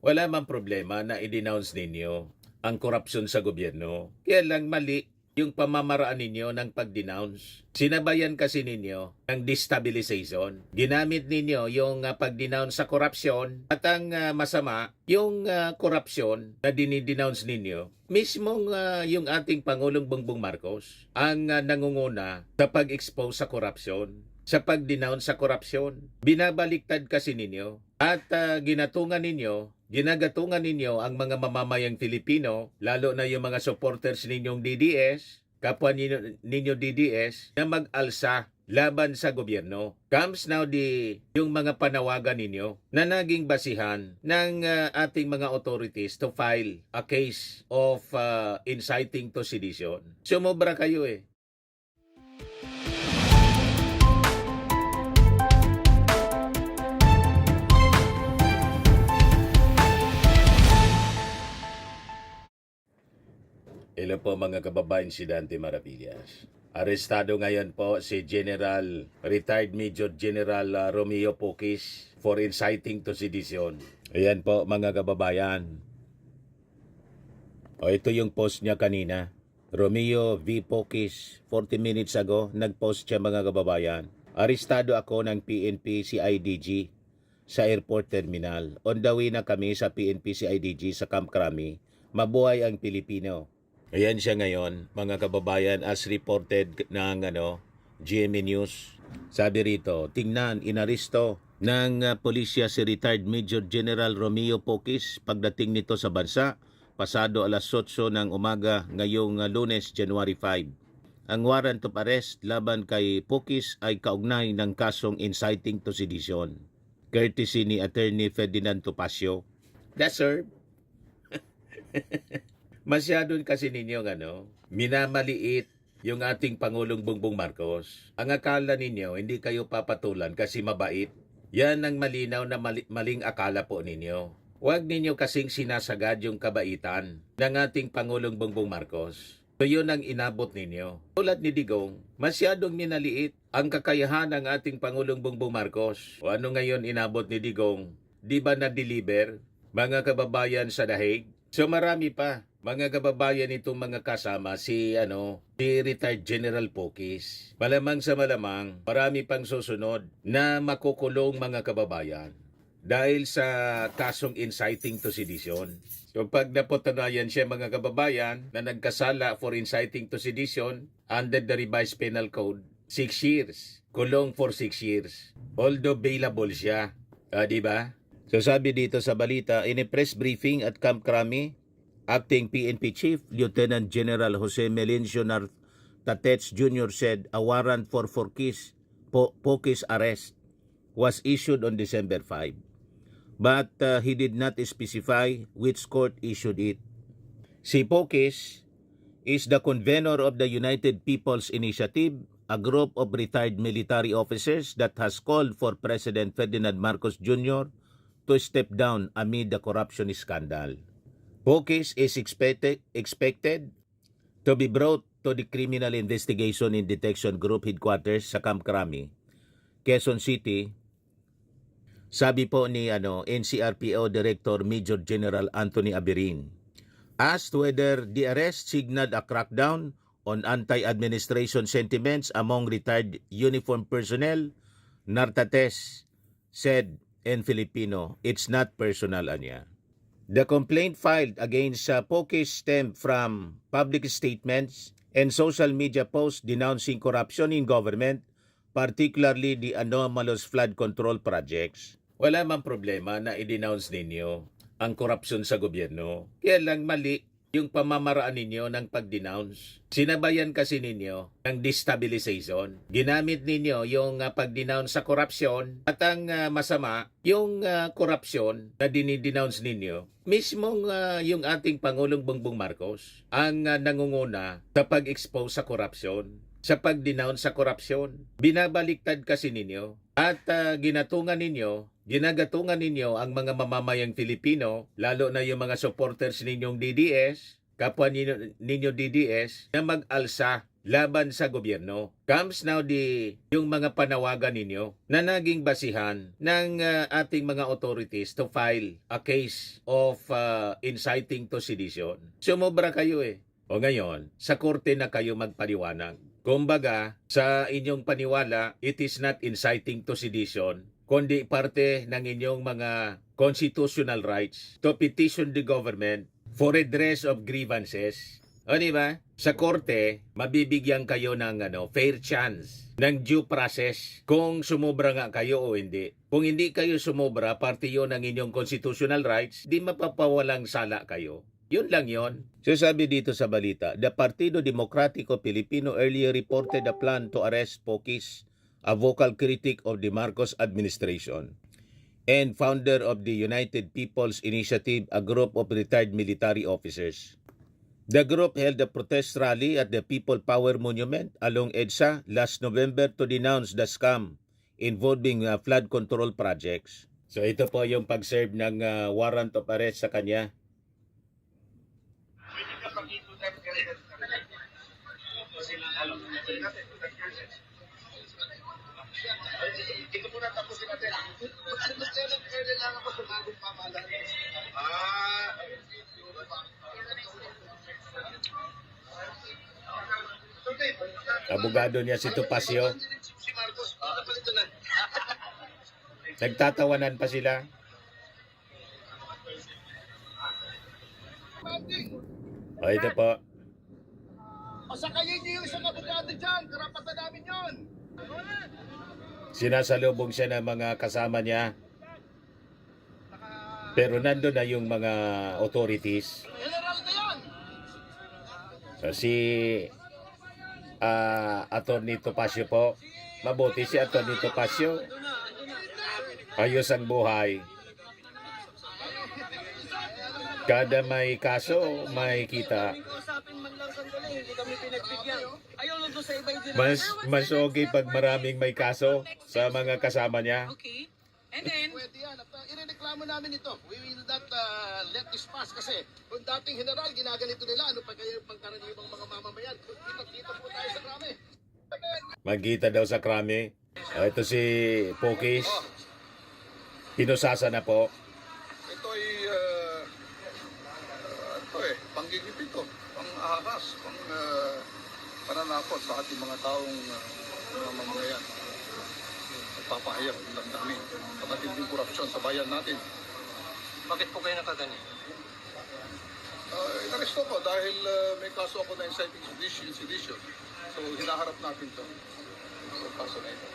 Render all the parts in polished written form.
Wala mang problema na i-denounce ninyo ang korupsyon sa gobyerno. Kaya lang mali yung pamamaraan ninyo ng pag-denounce. Sinabayan kasi ninyo ng destabilization. Ginamit ninyo yung pag-denounce sa korupsyon at ang masama, yung korupsyon na dinidenounce ninyo, mismong yung ating Pangulong Bongbong Marcos ang nangunguna sa pag-expose sa korupsyon, sa pag-denounce sa korupsyon. Binabaliktad kasi ninyo at ginagatungan ninyo ang mga mamamayang Filipino, lalo na yung mga supporters ninyong DDS, kapwa ninyo DDS, na mag-alsa laban sa gobyerno. Comes now yung mga panawagan ninyo na naging basihan ng ating mga authorities to file a case of inciting to sedition. Sumobra kayo eh. Hello po mga kababayan, si Dante Maravillas. Arestado ngayon po si Retired Major General Romeo Poquis for inciting to sedition. Ayan po mga kababayan. Ito yung post niya kanina. Romeo V. Poquis, 40 minutes ago, nag-post siya mga kababayan. Arestado ako ng PNP CIDG sa airport terminal. On the way na kami sa PNP CIDG sa Camp Crame. Mabuhay ang Pilipino. Ayan siya ngayon, mga kababayan, as reported ng GMA News. Sabi rito, tingnan, inaresto ng pulisya si Retired Major General Romeo Poquis pagdating nito sa bansa, pasado alas 8 ng umaga ngayong Lunes, January 5. Ang warrant of arrest laban kay Poquis ay kaugnay ng kasong inciting to sedition, courtesy ni Attorney Ferdinand Topacio. That's sir. Masyado kasi ninyong minamaliit yung ating Pangulong Bongbong Marcos. Ang akala ninyo, hindi kayo papatulan kasi mabait. Yan ang malinaw na maling akala po ninyo. Huwag ninyo kasing sinasagad yung kabaitan ng ating Pangulong Bongbong Marcos. So yun ang inabot ninyo. Tulad ni Digong, masyadong minaliit ang kakayahan ng ating Pangulong Bongbong Marcos. O ano ngayon inabot ni Digong? Di ba na-deliver, mga kababayan sa Dahig? So marami pa. Mga kababayan itong mga kasama si Retired General Poquis. Malamang sa malamang, marami pang susunod na makukulong mga kababayan dahil sa kasong inciting to sedition. So pag napatunayan siya mga kababayan na nagkasala for inciting to sedition under the revised penal code, 6 years. Kulong for 6 years. Although bailable siya. Di ba? So sabi dito sa balita, in a press briefing at Camp Crame, Acting PNP Chief Lieutenant General Jose Melencio Nartatech Jr. said a warrant for Poquis arrest was issued on December 5. But he did not specify which court issued it. Si Poquis is the convener of the United People's Initiative, a group of retired military officers that has called for President Ferdinand Marcos Jr. to step down amid the corruption scandal. Poquis is expected to be brought to the Criminal Investigation and Detection Group headquarters sa Camp Crame, Quezon City. Sabi po ni NCRPO Director Major General Anthony Abirin. Asked whether the arrest signaled a crackdown on anti-administration sentiments among retired uniformed personnel, Nartatech said in Filipino, it's not personal anya. The complaint filed against Poquis stemmed from public statements and social media posts denouncing corruption in government, particularly the anomalous flood control projects. Wala mang problema na i-denounce ninyo ang korupsyon sa gobyerno. Kaya lang mali yung pamamaraan ninyo ng pag-denounce. Sinabayan kasi ninyo ng destabilization. Ginamit ninyo yung pag-denounce sa korupsyon at ang masama, yung korupsyon na dinidenounce ninyo, mismong yung ating Pangulong Bongbong Marcos ang nangunguna sa pag-expose sa korupsyon, sa pag-denounce sa korupsyon. Binabaliktad kasi ninyo at ginagatungan ninyo ang mga mamamayang Filipino, lalo na yung mga supporters ninyong DDS, kapwa ninyo DDS, na mag-alsa laban sa gobyerno. Comes now yung mga panawagan ninyo na naging basihan ng ating mga authorities to file a case of inciting to sedition. Sumobra kayo eh. O ngayon, sa korte na kayo magpaliwanag. Kumbaga, sa inyong paniwala, it is not inciting to sedition, kundi parte ng inyong mga constitutional rights to petition the government for redress of grievances. O di ba? Sa korte, mabibigyan kayo ng fair chance, ng due process kung sumobra nga kayo o hindi. Kung hindi kayo sumobra, parte yun ng inyong constitutional rights, di mapapawalang sala kayo. Yun lang yun. So sabi dito sa balita, the Partido Democratico Filipino earlier reported a plan to arrest Pokis, a vocal critic of the Marcos administration, and founder of the United People's Initiative, a group of retired military officers. The group held a protest rally at the People Power Monument along EDSA last November to denounce the scam involving flood control projects. So ito po yung pag-serve ng warrant of arrest sa kanya. Ito muna tapusin natin. Ano ba yan? Kailangan ko sa bagong pamahalaan. Abogado niya si Topacio. Si Marcos, napalito na. Nagtatawanan pa sila. O ito po. O sakayin niyo yung isang abogado dyan. Karapatan namin yun. Sinasalubong siya ng mga kasama niya. Pero nandun na yung mga authorities. General na yan. So si Atty. Topacio po. Mabuti si Atty. Topacio. Ayos ang buhay. Kada may kaso, may kita. Mas okay pag maraming may kaso sa mga kasama niya. Okay. And then, Pwede yan. At irereklamo namin ito. We will not let this pass kasi kung dating general, ginaganito nila. Ano pa kayo pangkaraniwang mga mamamayan? Kita po tayo sa krami. Magkita daw sa krami. Ito si Pokis. Pinusasa na po. Ito ay panggigipit to, pang-ahas, pananakot sa ating mga taong mga mamamayan. Nagpapahayag ng damdamin sa matinding korupsyon sa bayan natin. Bakit po kayo nakaganyan? Inaresto ko dahil may kaso ako na inciting sedition. So hinaharap natin to. So kaso na ito.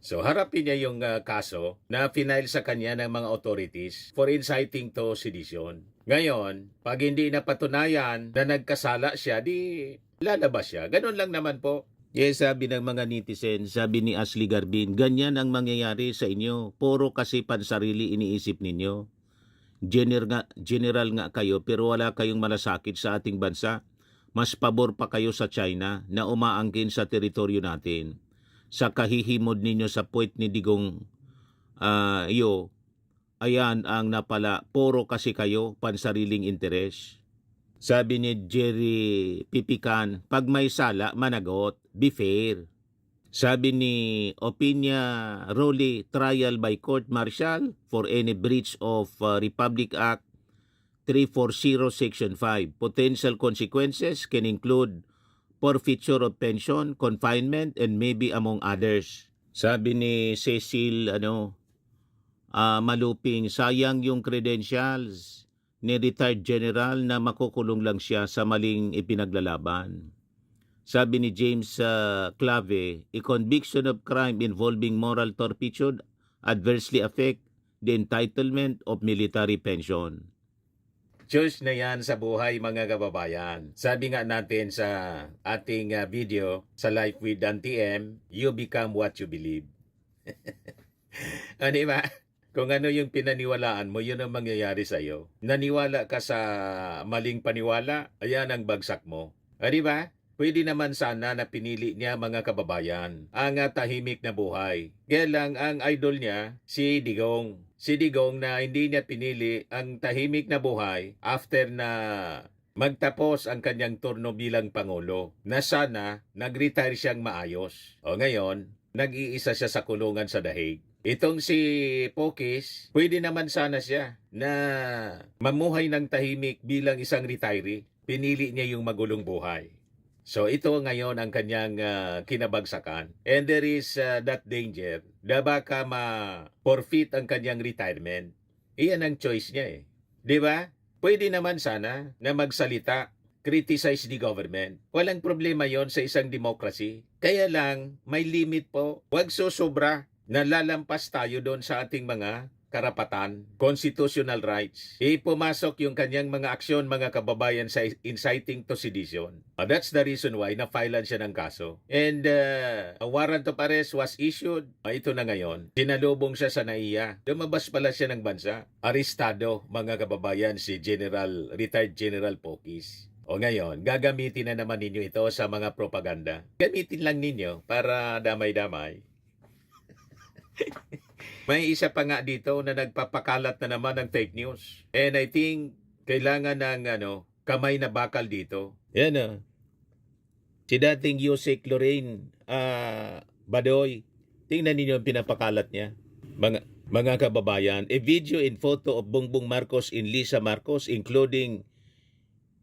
So harapin niya yung kaso na final sa kanya ng mga authorities for inciting to sedition. Ngayon, pag hindi napatunayan na nagkasala siya, di lalabas siya. Ganun lang naman po. Yes, sabi ng mga netizen, sabi ni Ashley Garbin, ganyan ang mangyayari sa inyo. Puro kasi pansarili iniisip ninyo. General nga kayo pero wala kayong malasakit sa ating bansa. Mas pabor pa kayo sa China na umaangkin sa teritoryo natin. Sa kahihimod ninyo sa puwet ni Digong ayan ang napala, puro kasi kayo pansariling interes. Sabi ni Jerry Pipikan, pag may sala, managot, be fair. Sabi ni Opinia Rowley, trial by court martial for any breach of Republic Act 340 Section 5. Potential consequences can include forfeiture of pension, confinement, and maybe among others. Sabi ni Cecil Maluping, sayang yung credentials ni retired general na makukulong lang siya sa maling ipinaglalaban. Sabi ni James Clave, a conviction of crime involving moral turpitude adversely affect the entitlement of military pension. Choose na yan sa buhay mga kababayan. Sabi nga natin sa ating video sa Life with TM, you become what you believe. Ano ba? Kung ano yung pinaniwalaan mo, yun ang mangyayari sa iyo. Naniwala ka sa maling paniwala, ayan ang bagsak mo. Di ba? Pwede naman sana na pinili niya mga kababayan ang tahimik na buhay. Kaya lang ang idol niya, si Digong. Si Digong na hindi niya pinili ang tahimik na buhay after na magtapos ang kanyang turno bilang Pangulo na sana nag-retire siyang maayos. O ngayon, nag-iisa siya sa kulungan sa Dahig. Itong si Pokis, pwede naman sana siya na mamuhay ng tahimik bilang isang retiree. Pinili niya yung magulong buhay. So ito ngayon ang kanyang kinabagsakan. And there is that danger na baka ma-forfeit ang kanyang retirement. Iyan ang choice niya eh. Di ba? Pwede naman sana na magsalita, criticize the government. Walang problema yon sa isang democracy. Kaya lang, may limit po. Huwag susobra na lalampas tayo doon sa ating mga karapatan, constitutional rights. Pumasok yung kanyang mga aksyon, mga kababayan, sa inciting to sedition. That's the reason why na-filean siya ng kaso. And a warrant of arrest was issued. Ito na ngayon. Sinalubong siya sa NAIA. Lumabas pala siya ng bansa. Arestado, mga kababayan, si retired General Pokis. O ngayon, gagamitin na naman ninyo ito sa mga propaganda. Gamitin lang ninyo para damay-damay. May isa pa nga dito na nagpapakalat na naman ng fake news. And I think kailangan ng kamay na bakal dito. Yan si dating Yusek Lorraine Badoy. Tingnan ninyo ang pinapakalat niya. Mga kababayan, a video and photo of Bongbong Marcos and Lisa Marcos including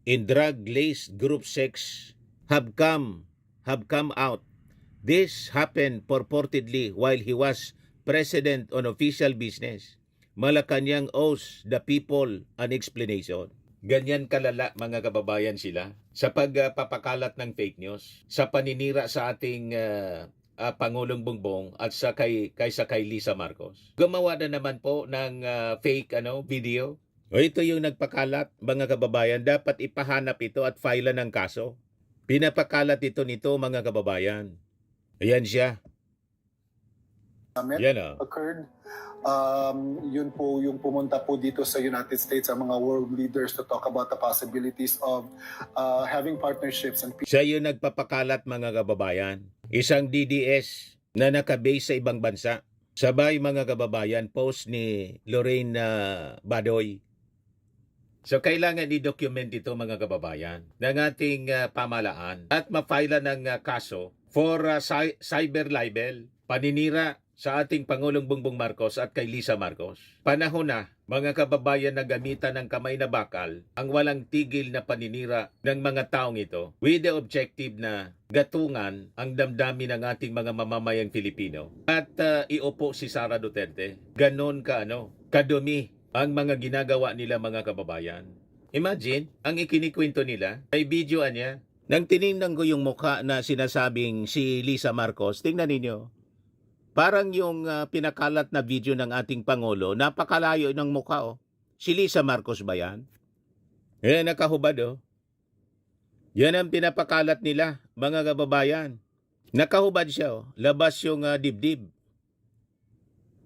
in drug-laced group sex have come out. This happened purportedly while he was president on official business. Malacanang owes the people an explanation. Ganyan kalala, mga kababayan, sila sa pagpapakalat ng fake news, sa paninira sa ating Pangulong Bongbong at sa kay Lisa Marcos. Gumawa na naman po ng fake video. O ito yung nagpakalat, mga kababayan, dapat ipahanap ito at file ng kaso. Pinapakalat ito nito, mga kababayan. Ayan siya. Yan occurred. Yun po yung pumunta po dito sa United States ang mga world leaders to talk about the possibilities of having partnerships and siya yung nagpapakalat, mga kababayan. Isang DDS na nakabase sa ibang bansa. Sabay, mga kababayan, post ni Lorraine Badoy. So kailangan i-document ito, mga kababayan, ng ating pamalaan at ma-file ng kaso for cyber libel, paninira sa ating Pangulong Bongbong Marcos at kay Lisa Marcos. Panahon na, mga kababayan, na gamitan ng kamay na bakal ang walang tigil na paninira ng mga taong ito with the objective na gatungan ang damdamin ng ating mga mamamayang Pilipino at iupo si Sara Duterte. Ganon kadumi ang mga ginagawa nila, mga kababayan. Imagine, ang ikinikwento nila, ay videoan niya. Nang tinignan ko yung mukha na sinasabing si Lisa Marcos, tingnan ninyo. Parang yung pinakalat na video ng ating Pangulo, napakalayo ng mukha. Si Lisa Marcos ba yan? Yan, nakahubad. Yan ang pinapakalat nila, mga kababayan. Nakahubad siya. Labas yung dibdib.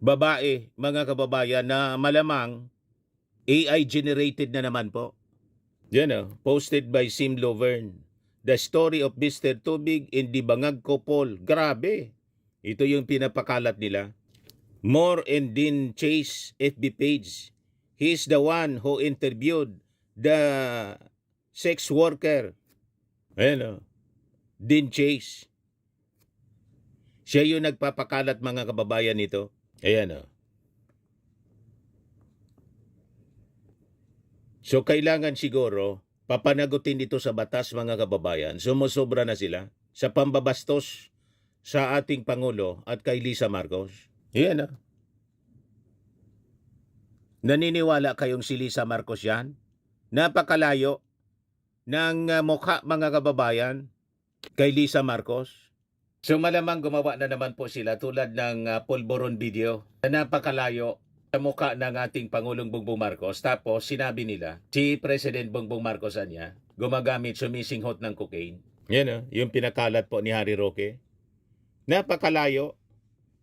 Babae, mga kababayan, na malamang AI generated na naman po. Yan posted by Sim Lovern. The story of Mr. Tubig in the Bangag Kopol. Grabe. Ito yung pinapakalat nila. More and Din Chase FB page. He's the one who interviewed the sex worker. Ayan Din Chase. Siya yung nagpapakalat, mga kababayan, nito. Ayan So kailangan siguro papanagutin dito sa batas, mga kababayan. Sumusobra na sila sa pambabastos sa ating Pangulo at kay Lisa Marcos. Yan Naniniwala kayong si Lisa Marcos yan? Napakalayo ng mukha, mga kababayan, kay Lisa Marcos. So malamang gumawa na naman po sila tulad ng pulburon video na napakalayo sa mukha ng ating Pangulong Bongbong Marcos. Tapos sinabi nila, si President Bongbong Marcos niya, gumagamit, sumisinghot ng cocaine. Yan yung pinakalat po ni Harry Roque. Napakalayo.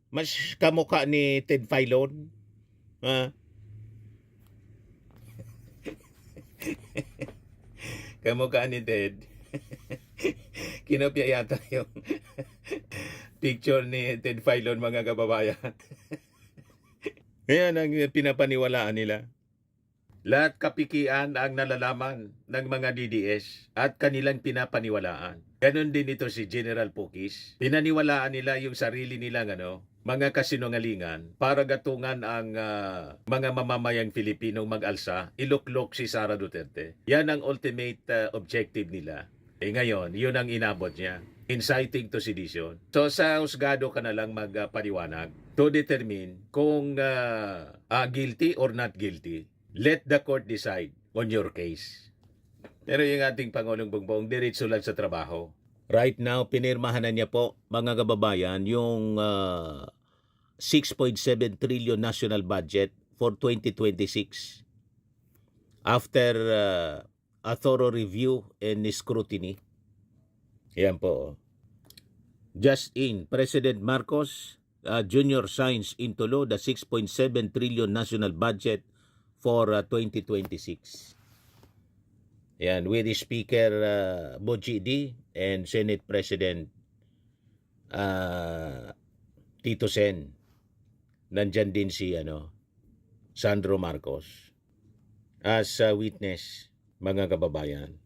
Mas kamukha ni Ted Filon. Kamukha ni Ted. Kinopya yata yung picture ni Ted Filon, mga kababayan. Ayan ang pinapaniwalaan nila. Lahat kapikian ang nalalaman ng mga DDS at kanilang pinapaniwalaan. Ganon din ito si General Pukis. Pinaniwalaan nila yung sarili nilang mga kasinungalingan para gatungan ang mga mamamayang Filipinong mag-alsa, iluklok si Sara Duterte. Yan ang ultimate objective nila. Ngayon, yun ang inabot niya. Inciting to sedition. So sa husgado ka na lang magpaliwanag to determine kung guilty or not guilty. Let the court decide on your case. Pero yung ating Pangulong Bongbong, diretso lang sa trabaho. Right now, pinirmahan na niya po, mga kababayan, yung 6.7 trillion national budget for 2026. After a thorough review and scrutiny. Yan po. Just in, President Marcos Jr. signs into law the 6.7 trillion national budget for 2026. Yan, with the Speaker Boji D and Senate President Tito Sen. Nandyan din si Sandro Marcos as witness, mga kababayan.